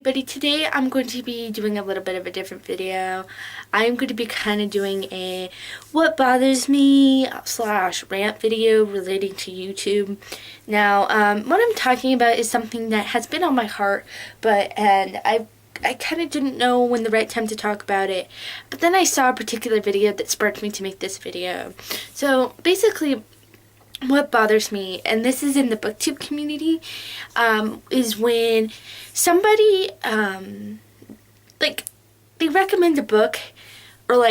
But today I'm going to be doing a little bit of a different video. I'm going to be kind of doing a what bothers me / rant video relating to YouTube. Now, what I'm talking about is something that has been on my heart, and I kind of didn't know when the right time to talk about it. But then I saw a particular video that sparked me to make this video. So basically, what bothers me, and this is in the booktube community, is when somebody they recommend a book, or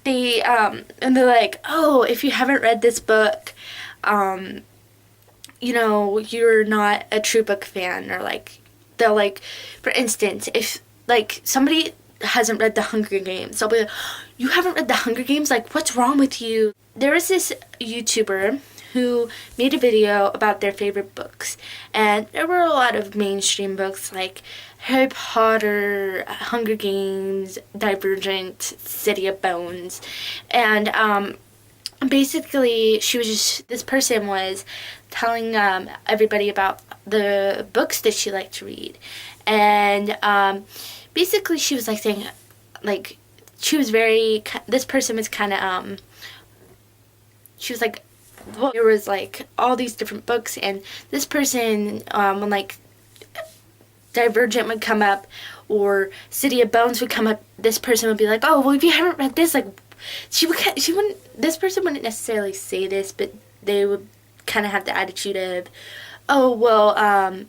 and they're like, oh, if you haven't read this book, you're not a true book fan. Or they'll for instance, if somebody hasn't read The Hunger Games, they'll be like, you haven't read The Hunger Games? What's wrong with you? There was this YouTuber who made a video about their favorite books, and there were a lot of mainstream books like Harry Potter, Hunger Games, Divergent, City of Bones, and basically this person was telling everybody about the books that she liked to read, and basically she was saying, this person was kind of she was like, well, there was all these different books, and this person, when Divergent would come up or City of Bones would come up, this person would be like, oh, well, if you haven't read this, this person wouldn't necessarily say this, but they would kind of have the attitude of, oh, well,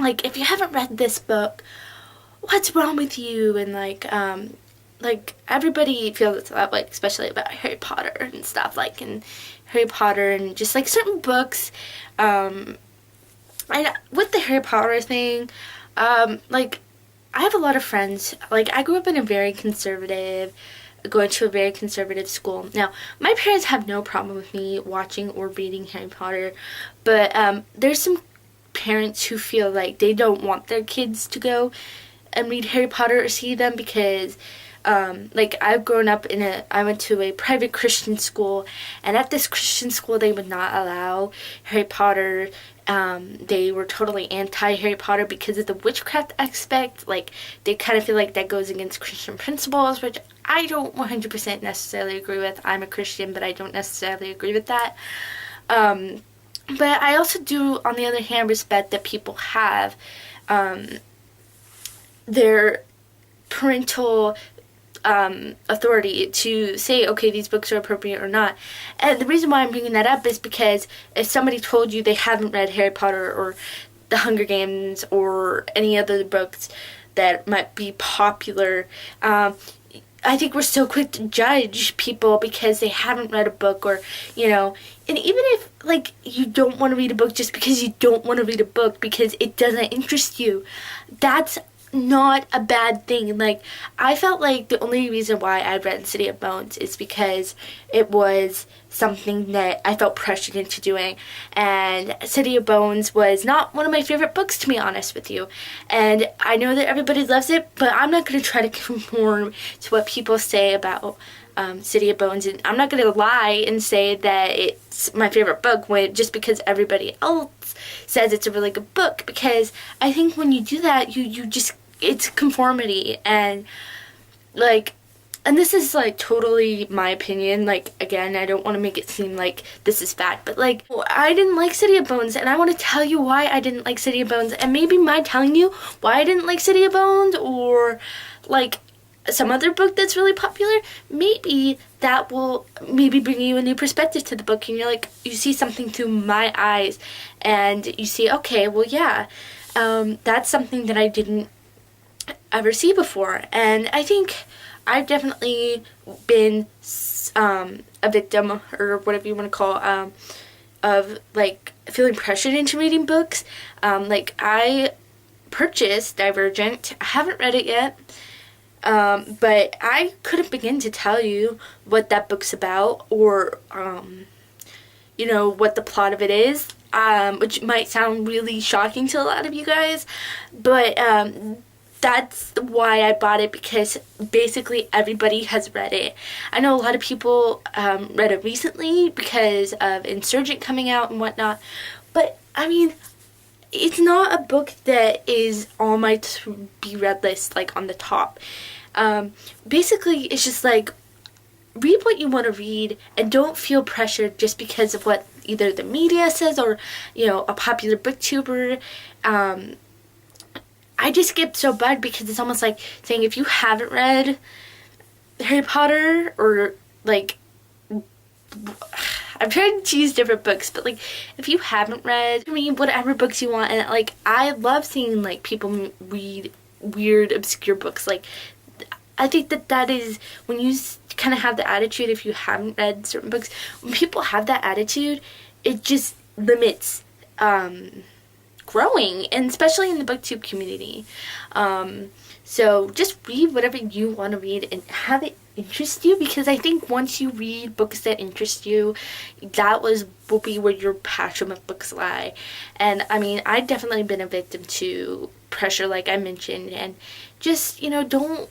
if you haven't read this book, what's wrong with you? And everybody feels that way, especially about Harry Potter and stuff, and Harry Potter and just certain books. With the Harry Potter thing, I have a lot of friends. I grew up in going to a very conservative school. Now, my parents have no problem with me watching or reading Harry Potter, but there's some parents who feel like they don't want their kids to go and read Harry Potter or see them because I've grown up I went to a private Christian school, and at this Christian school they would not allow Harry Potter. They were totally anti-Harry Potter because of the witchcraft aspect. They kind of feel like that goes against Christian principles, which I don't 100% necessarily agree with. I'm a Christian, but I don't necessarily agree with that. But I also do, on the other hand, respect that people have their parental authority to say, okay, these books are appropriate or not. And the reason why I'm bringing that up is because if somebody told you they haven't read Harry Potter or The Hunger Games or any other books that might be popular, I think we're so quick to judge people because they haven't read a book, or, and even if, you don't want to read a book just because you don't want to read a book because it doesn't interest you, that's not a bad thing. I felt like the only reason why I read City of Bones is because it was something that I felt pressured into doing, and City of Bones was not one of my favorite books, to be honest with you. And I know that everybody loves it, but I'm not going to try to conform to what people say about City of Bones, and I'm not going to lie and say that it's my favorite book just because everybody else says it's a really good book, because I think when you do that, you just, it's conformity, and and this is totally my opinion. Again, I don't want to make it seem like this is fact, but I didn't like City of Bones, and I want to tell you why I didn't like City of Bones, and maybe my telling you why I didn't like City of Bones, or some other book that's really popular, maybe that will bring you a new perspective to the book, and you see something through my eyes, and you see, okay, well, yeah, that's something that I didn't ever see before. And I think I've definitely been a victim, or whatever you want to call of feeling pressured into reading books. I purchased Divergent. I haven't read it yet, but I couldn't begin to tell you what that book's about, or what the plot of it is, which might sound really shocking to a lot of you guys, but that's why I bought it, because basically everybody has read it. I know a lot of people read it recently because of Insurgent coming out and whatnot, but I mean, it's not a book that is on my to be read list, like on the top. Basically, it's just like, read what you want to read and don't feel pressured just because of what either the media says or, you know, a popular booktuber. I just get so bugged because it's almost like saying, if you haven't read Harry Potter, or like, I'm trying to choose different books, but like, if you haven't read, read whatever books you want. And like, I love seeing like people read weird, obscure books. Like, I think that is when you kind of have the attitude, if you haven't read certain books, when people have that attitude, it just limits growing, and especially in the booktube community. So just read whatever you want to read and have it interest you, because I think once you read books that interest you, will be where your passion with books lie. And I mean, I've definitely been a victim to pressure, like I mentioned, and just, you know, don't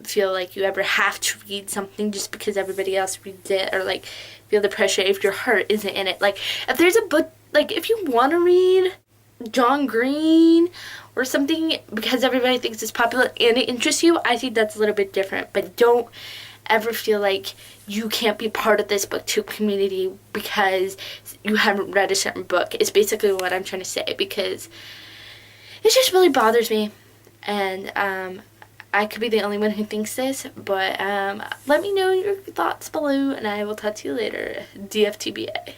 feel like you ever have to read something just because everybody else reads it, or like feel the pressure if your heart isn't in it. Like, if there's a book, like if you want to read John Green or something because everybody thinks it's popular and it interests you, I think that's a little bit different. But don't ever feel like you can't be part of this booktube community because you haven't read a certain book. It's basically what I'm trying to say, because it just really bothers me. And I could be the only one who thinks this, but let me know your thoughts below, and I will talk to you later. DFTBA.